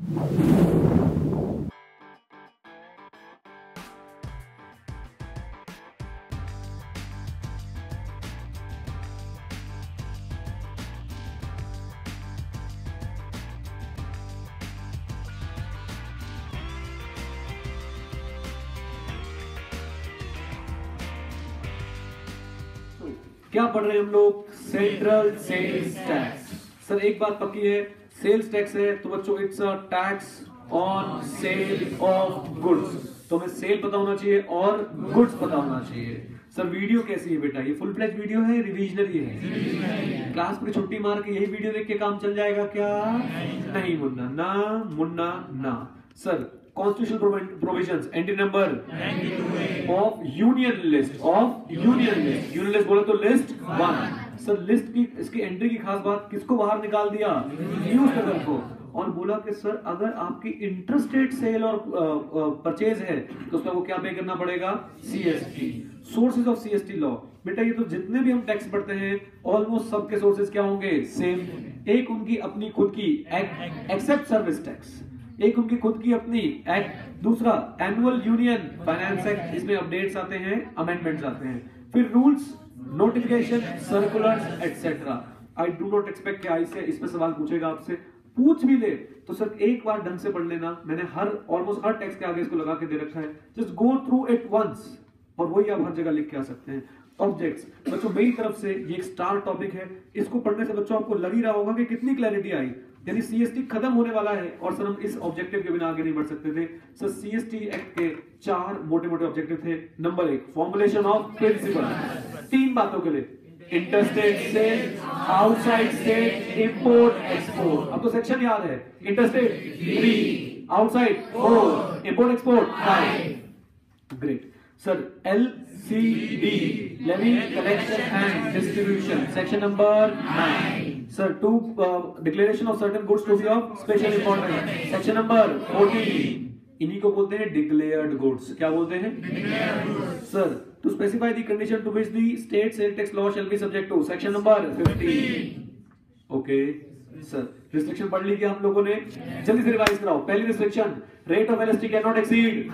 क्या पढ़ रहे हैं हम लोग? Central sales tax. सर एक बात पक्की है, सेल्स टैक्स है तो बच्चों it's a tax on sale of goods. तो हमें सेल पता होना चाहिए और गुड्स पता होना चाहिए। सर वीडियो कैसी है बेटा? ये फुल फ्लेज वीडियो है, रिविजनरी है? क्लास पर छुट्टी मार के यही वीडियो देख के काम चल जाएगा क्या? नहीं मुन्ना ना, मुन्ना ना। Sir constitutional provisions entry number of union list, of union list. Union list बोले तो लिस्ट 1। सर लिस्ट की इसकी एंट्री की खास बात, किसको बाहर निकाल दिया? न्यूज़पेपर को। और बोला कि सर अगर आपकी इंटरस्टेट सेल और परचेज है तो उसमें वो क्या पे करना पड़ेगा? CST. Sources of CST law. बेटा ये तो जितने भी हम टैक्स पढ़ते हैं ऑलमोस्ट सबके सोर्सेज क्या होंगे? सेम। एक उनकी अपनी खुद की एक्सेप्ट सर्विस टैक्स, एक उनकी खुद की अपनी एक्ट, दूसरा एनुअल यूनियन फाइनेंस एक्ट, इसमें अपडेट्स आते हैं, अमेंडमेंट्स आते हैं, फिर rules, notification, circulars etcetera. I do not expect कि आई से इसमें सवाल पूछेगा, आपसे पूछ भी ले तो सर एक बार ढंग से पढ़ लेना। मैंने ऑलमोस्ट हर टेक्स्ट के आगे इसको लगा के दे रखा है, just go through it once और वही आप हर जगह लिख के आ सकते हैं। ऑब्जेक्ट्स बच्चों मेरी तरफ से ये एक स्टार टॉपिक है, इसको पढ़ने से बच्चों आपको लग ही रहा होगा कि कितनी क्लैरिटी आई। यानी सीएसटी खत्म होने वाला है और सर हम इस ऑब्जेक्टिव के बिना आगे नहीं बढ़ सकते थे। सर सीएसटी एक्ट के 4 मोटे मोटे ऑब्जेक्टिव थे। नंबर 1 फॉर्मुलेशन ऑफ प्रिंसिपल, 3 बातों के लिए, interstate sale, outside state, import export. अब तो सेक्शन याद है, interstate 3, outside 4, import export 5। Great. Sir LCD levy collection and distribution, section number 9। Sir to declaration of certain goods to be of special importance, section number 14। इन्हीं को बोलते हैं declared goods. क्या बोलते हैं? Declared goods. Sir to specify the condition to which the state sale tax law shall be subject to, section number 15। Okay sir restriction पढ़ ली क्या हम लोगों ने? जल्दी से रिवाइज कराओ। पहली restriction, rate of LST can not exceed,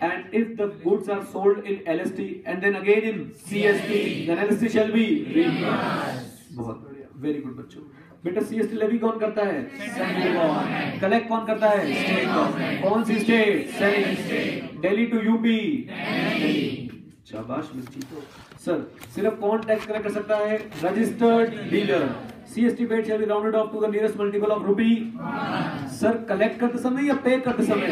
and if the goods are sold in LST and then again in CST, then LST shall be reimbursed। बहुत बढ़िया, वेरी गुड बच्चों। बेटा सीएसटी लेवी कौन करता है? Central government. कलेक्ट कौन करता है? State government. कौन सी state? Central state. Delhi to UP, शाबाश मिर्ची। तो सर सिर्फ कौन टैक्स कलेक्ट कर सकता है? Registered dealer. CST paid shall be rounded off to the nearest multiple of rupee. Sir collect करते समय या पे करते समय?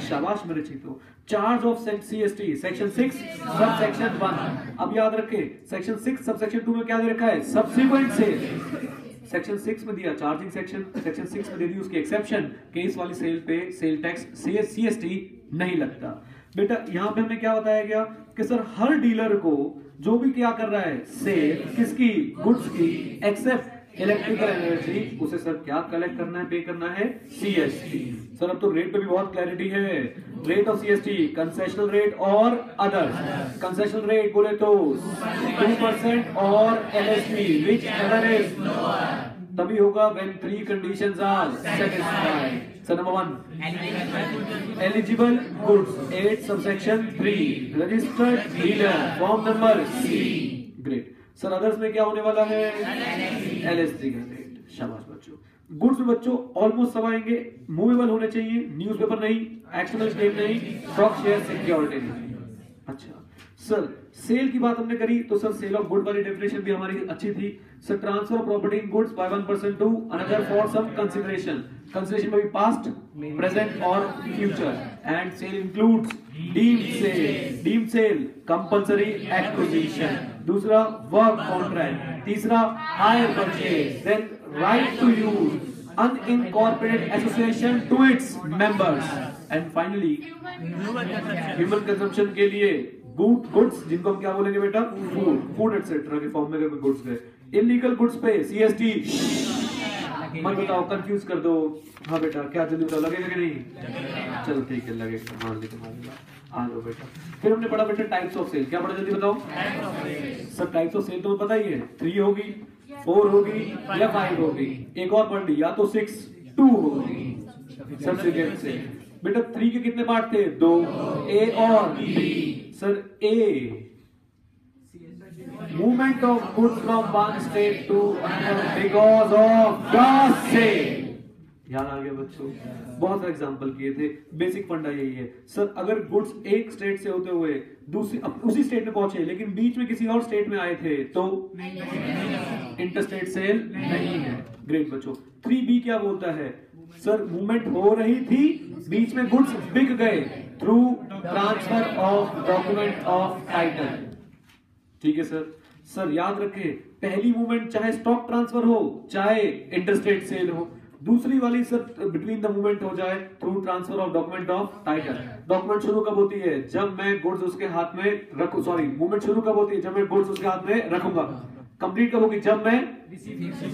शाबाश मेरे चीतो। Charge of CST section 6 sub section 1। अब याद रखें सेक्शन 6 सब सेक्शन 2 में क्या दे रखा है? Subsequent cell. सेक्शन 6 में दिया चार्जिंग सेक्शन, सेक्शन 6 में दे दी उसकी एक्सेप्शन, केस वाली सेल पे सेल टैक्स सीएसटी नहीं लगता। बेटा यहाँ पे हमें क्या बताया गया कि सर हर डीलर को जो भी क्या कर रहा है सेल किसकी? गुड्स की, एक्सेप्ट इलेक्ट्रिकल एनर्जी, उसे सर क्या कलेक्ट करना है? पे करना है सीएसटी। सर अब तो रेट पे भी बहुत क्लैरिटी है। Rate of CST concessional rate और अदर्स। कंसेशनल रेट बोले तो 2% और LST विच एवर इज तभी होगा when 3 conditions are satisfied। Sir number 1 eligible goods 8 subsection 3 registered dealer form number C। Great. Sir others में क्या होने वाला है? LST का रेट। शाबाश बच्चों। गुड्स में बच्चों ऑलमोस्ट सब आएंगे। मूवेबल होने चाहिए, न्यूज़पेपर नहीं, एक्शनल स्टेट नहीं, स्टॉक शेयर सिक्योरिटी नहीं। अच्छा सर सेल की बात हमने करी तो सर सेल ऑफ गुड वाली डेफिनेशन भी हमारी अच्छी थी। Sir transfer of property in goods by one person to another for some consideration. Consideration में भी पास्ट, प्रेजेंट और future. And sale includes deemed sale, compulsory acquisition, दूसरा वर्क कॉन्ट्रैक्ट, तीसरा hire purchase, then right to use, unincorporated association to its members, and finally human consumption के लिए goods जिनको हम क्या बोलेंगे बेटा? फूड एटसेट्रा के फॉर्म में गुड्स गए। इलीगल गुड्स पे सीएसटी मत बताओ, कंफ्यूज कर दो। हाँ बेटा क्या जल्दी बताओ, लगेगा कि नहीं? चलो ठीक है लगेगा, मान लीजिए आ जाओ बेटा। फिर हमने पढ़ा बेटा टाइप्स ऑफ सेल। क्या पढ़ा जल्दी बताओ? सर टाइप्स ऑफ सेल तुम्हें पता ही है, 3 होगी, 4 होगी या 5 होगी। एक और पढ़ ली, या तो 6 2 होगी सब्सिक्वेंट सेल। बेटा 3 के कितने पार्ट थे? 2, ए और B. Sir a movement of goods from one state to another because of the sale. याद आ गया बच्चों? बहुत सारे एग्जांपल किए थे। बेसिक फंडा यही है सर, अगर गुड्स एक स्टेट से होते हुए दूसरी उसी स्टेट में पहुंचे लेकिन बीच में किसी और स्टेट में आए थे तो इंटरस्टेट सेल नहीं है। ग्रेट बच्चों। 3B क्या बोलता है? सर मूवमेंट हो रही थी, बीच में गुड्स बिक गए through transfer of document of title. ठीक है सर। सर याद रखें, पहली मूवमेंट चाहे स्टॉक ट्रांसफर हो चाहे इंटरस्टेट सेल हो, दूसरी वाली सर बिटवीन द मूवमेंट हो जाए through transfer of document of title. Document शुरू कब होती है? जब मैं गुड्स उसके हाथ में रखूं। सॉरी, मूवमेंट शुरू कब होती है? जब मैं गुड्स उसके हाथ में रखूंगा। कंप्लीट कब होगी? जब मैं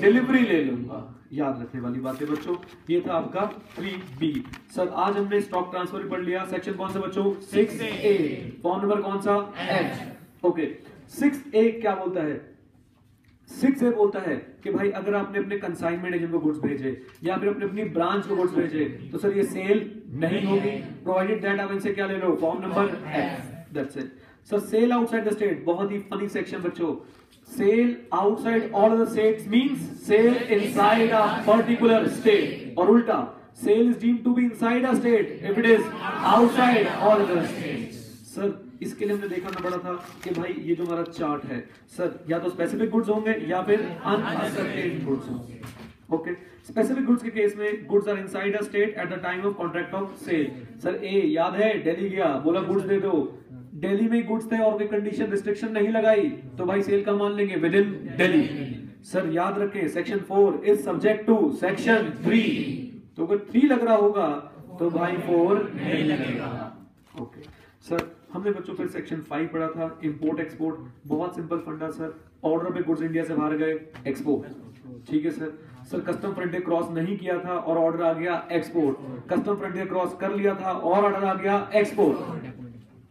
डिलीवरी ले लूंगा। याद रखने वाली बात है बच्चों। ये था आपका 3B। सर आज हमने स्टॉक ट्रांसफर पढ़ लिया। सेक्शन कौन सा बच्चों? 6A। फॉर्म नंबर कौन सा? H। ओके। 6A क्या बोलता है? 6A बोलता है कि भाई अगर आपने अपने कंसाइनमेंट एजेंट को गुड्स भेजे या फिर अपने अपनी ब्रांच को गुड्स भेजे तो सर ये सेल नहीं होगी, प्रोवाइडेड दैट आप इनसे क्या ले लो? Form number F। That's it. Sir sale outside the state, बहुत ही फनी सेक्शन बच्चों। Sale outside all other states means sale inside a particular state, और उल्टा sale is deemed to be inside a state if it is outside all other states. Sir इसके लिए हमने देखना पड़ा था कि भाई ये जो हमारा चार्ट है सर, या तो स्पेसिफिक गुड्स होंगे या फिर अनअसर्टेन गुड्स होंगे। ओके। स्पेसिफिक गुड्स के केस में goods are inside a state at the time of contract of sale. Sir ए याद है, दिल्ली गया, बोला गुड्स दे दो, दिल्ली में गुड्स थे और कोई कंडीशन रिस्ट्रिक्शन नहीं लगाई तो भाई सेल का मान लेंगे विद इन दिल्ली। सर याद रखें section 4 is subject to section 3, तो अगर 3 लग रहा होगा तो भाई 4 नहीं लगेगा। ओके सर, हमने बच्चों फिर सेक्शन 5 पढ़ा था, इंपोर्ट एक्सपोर्ट। बहुत सिंपल फंडा सर, ऑर्डर पे गुड्स इंडिया से बाहर गए, एक्सपोर्ट। ठीक है sir. Sir custom frontier cross नहीं किया था और ऑर्डर आ गया, एक्सपोर्ट। कस्टम फ्रंटियर क्रॉस कर लिया था और ऑर्डर आ गया, export.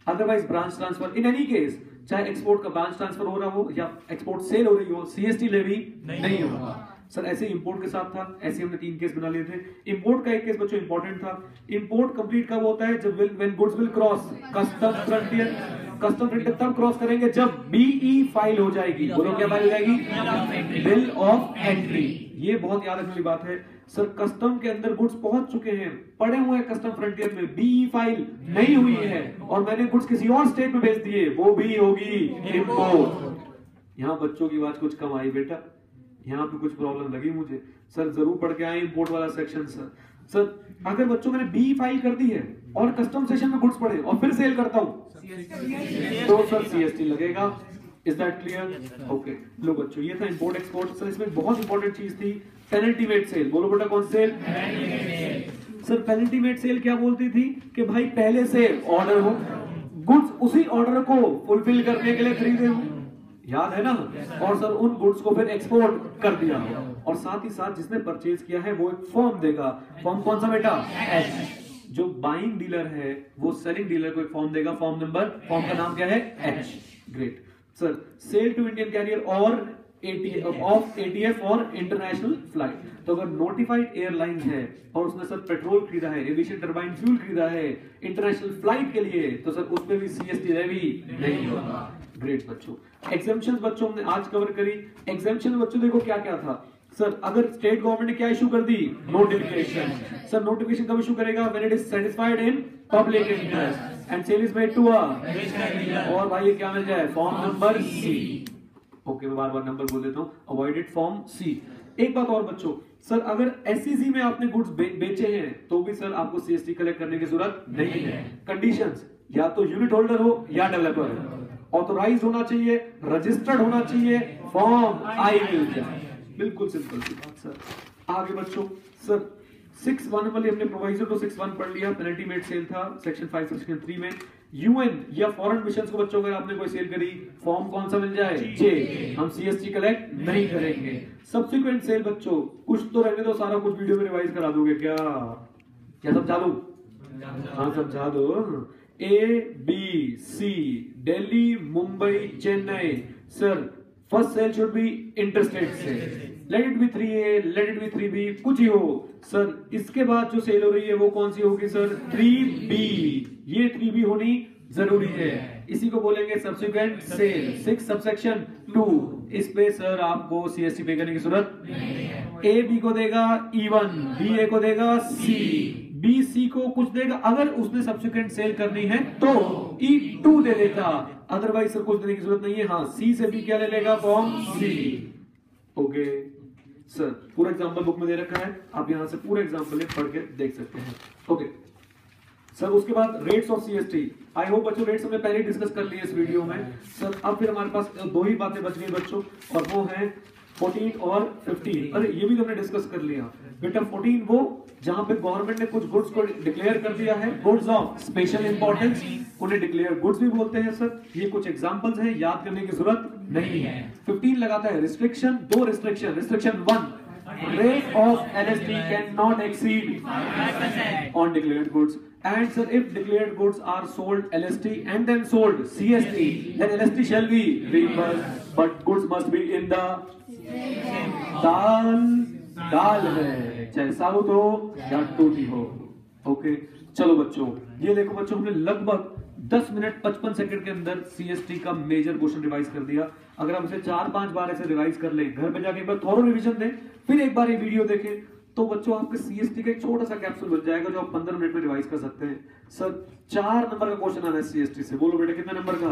Otherwise branch transfer, in any case चाहे एक्सपोर्ट का ब्रांच ट्रांसफर हो रहा हो या एक्सपोर्ट सेल हो रही हो, CST लेवी नहीं होगा। सर ऐसे इंपोर्ट के साथ था, ऐसे हमने 3 केस बना लिए थे। इंपोर्ट का एक केस बच्चों इंपॉर्टेंट था। इंपोर्ट कंप्लीट कब होता है? जब when goods will cross custom frontier. Custom frontier तब क्रॉस करेंगे जब BE फाइल हो जाएगी। बोलो क्या फाइल हो जाएगी? Bill of entry. ये बहुत याद रखने वाली बात है सर। कस्टम के अंदर गुड्स पहुंच चुके हैं, पड़े हुए हैं कस्टम फ्रंटियर में, BE फाइल नहीं हुई है और मैंने गुड्स किसी और स्टेट में भेज दिए, वो भी होगी इंपोर्ट। यहाँ बच्चों की आवाज कुछ कम आई बेटा, यहाँ पे कुछ प्रॉब्लम लगी मुझे। सर जरूर पढ़ के आए इंपोर्ट वाला सेक्शन। सर अगर बच्चों मैंने BE फाइल कर दी है और कस्टम सेशन में गुड्स पड़े और फिर सेल करता हूं तो सर CST लगेगा। Is that clear? ओके। लो बच्चों ये था इंपोर्ट एक्सपोर्ट। सर इसमें बहुत इंपॉर्टेंट चीज थी पेनल्टी मेड सेल। बोलो बेटा कौन sale? Sir penultimate sale क्या बोलती थी कि भाई पहले से ऑर्डर हो, गुड्स उसी ऑर्डर को फुलफिल करने के लिए खरीदे हो, याद है ना, और सर उन गुड्स को फिर एक्सपोर्ट कर दिया और साथ ही साथ जिसने परचेज किया है वो एक फॉर्म देगा। फॉर्म कौन सा बेटा? H। जो बाइंग डीलर है वो सेलिंग डीलर को एक फॉर्म देगा, फॉर्म नंबर, फॉर्म का नाम क्या है? H। Great sir. Sale to Indian carrier और ATF और इंटरनेशनल फ्लाइट। तो अगर नोटिफाइड एयरलाइन है और उसने सर पेट्रोल खरीदा है, एविएशन टरबाइन फ्यूल खरीदा है इंटरनेशनल फ्लाइट के लिए, तो सर उसमें भी CST लेवी नहीं होगा। ग्रेट बच्चों। एग्जेम्पशंस बच्चों हमने आज कवर करी। एग्जेम्पशन बच्चों देखो क्या क्या था सर। अगर स्टेट गवर्नमेंट ने क्या इशू कर दी? नोटिफिकेशन। सर नोटिफिकेशन कब इशू करेगा? When it is satisfied in public interest and sale is made to a, और भाई ये क्या मिल जाए? Form number C। ओके मैं बार बार नंबर बोल देता हूं, अवॉइडेड फॉर्म C। एक बात और बच्चों, सर अगर SEC में आपने गुड्स बेचे हैं तो भी सर आपको CST कलेक्ट करने की जरूरत नहीं है। कंडीशंस, या तो यूनिट होल्डर हो या डेवलपर हो, ऑथोराइज्ड होना चाहिए, रजिस्टर्ड होना चाहिए, फॉर्म I मिल जाए। बिल्कुल सिंपल सी बात सर। आगे बच्चों सर 6(1) वाले हमने प्रोवाइजर तो 6(1) पढ़ लिया, पेनल्टी मेड सेल था सेक्शन 5 सेक्शन 3 में। UN या फॉरेन मिशंस को बच्चों अगर आपने कोई सेल करी, फॉर्म कौन सा मिल जाए? J। हम CST कलेक्ट नहीं करेंगे। सब्सिक्वेंट सेल बच्चों कुछ तो रहने दो, सारा कुछ वीडियो में रिवाइज करा दोगे क्या? क्या समझा दूं? हाँ समझा दो। A B C Delhi Mumbai Chennai sir first sale should be interstate sale, let it be 3A, let it be 3B, कुछ ही हो सर। इसके बाद जो सेल हो रही है वो कौन सी होगी सर? 3B। ये 3B होनी जरूरी है, इसी को बोलेंगे सब्सिक्वेंट सेल। 6 सबसेक्शन 2, इस पे सर आपको CST पे करने की जरूरत नहीं है। A B को देगा E1, B A को देगा C, B C को कुछ देगा, अगर उसने सब्सिक्वेंट सेल करनी है तो E2 दे देगा, अदरवाइज सर कुछ देने की जरूरत नहीं है। हाँ, C से B क्या ले लेगा? Form C। ओके सर, पूरा एग्जांपल बुक में दे रखा है, आप यहां से पूरा एग्जांपल पढ़ के देख सकते हैं। ओके सर, उसके बाद rates of CST। I hope बच्चों रेट्स हमने पहले डिस्कस कर लिए इस वीडियो में सर। अब फिर हमारे पास दो ही बातें बच गई बच्चों, और वो है 14 और 15। अरे ये भी तो हमने डिस्कस कर लिया बेटा। 14 वो जहां पे गवर्नमेंट ने कुछ गुड्स को डिक्लेयर कर दिया है, गुड्स ऑफ स्पेशल इंपॉर्टेंस, उन्हें डिक्लेयर गुड्स भी बोलते हैं सर। ये कुछ एग्जांपल्स हैं, याद करने की जरूरत नहीं है। 15 लगाता है रिस्ट्रिक्शन, दो restriction. Restriction 1, rate of LST cannot exceed 5% on declared goods. And sir, if declared goods are sold LST and then sold CST, then LST shall be reimbursed, but goods must be in the दाल है, चाहे साबुत हो या टूटी हो। Okay चलो बच्चों, ये देखो बच्चों, हमने लगभग 10 मिनट 55 सेकंड के अंदर CST का मेजर क्वेश्चन रिवाइज कर दिया। अगर हम इसे 4-5 बार ऐसे रिवाइज कर लें, घर पे जाके एक बार थोरो रिवीजन दें, फिर एक बार ये वीडियो देखें, तो बच्चों आपके CST का एक छोटा सा कैप्सूल बन जाएगा जो आप 15 मिनट में रिवाइज कर सकते हैं। सर 4 नंबर का क्वेश्चन आना है CST से, बोलो बेटा कितने नंबर का?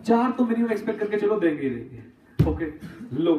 4 तो मिनिमम एक्सपेक्ट करके चलो, देंगे ही देंगे। ओके लो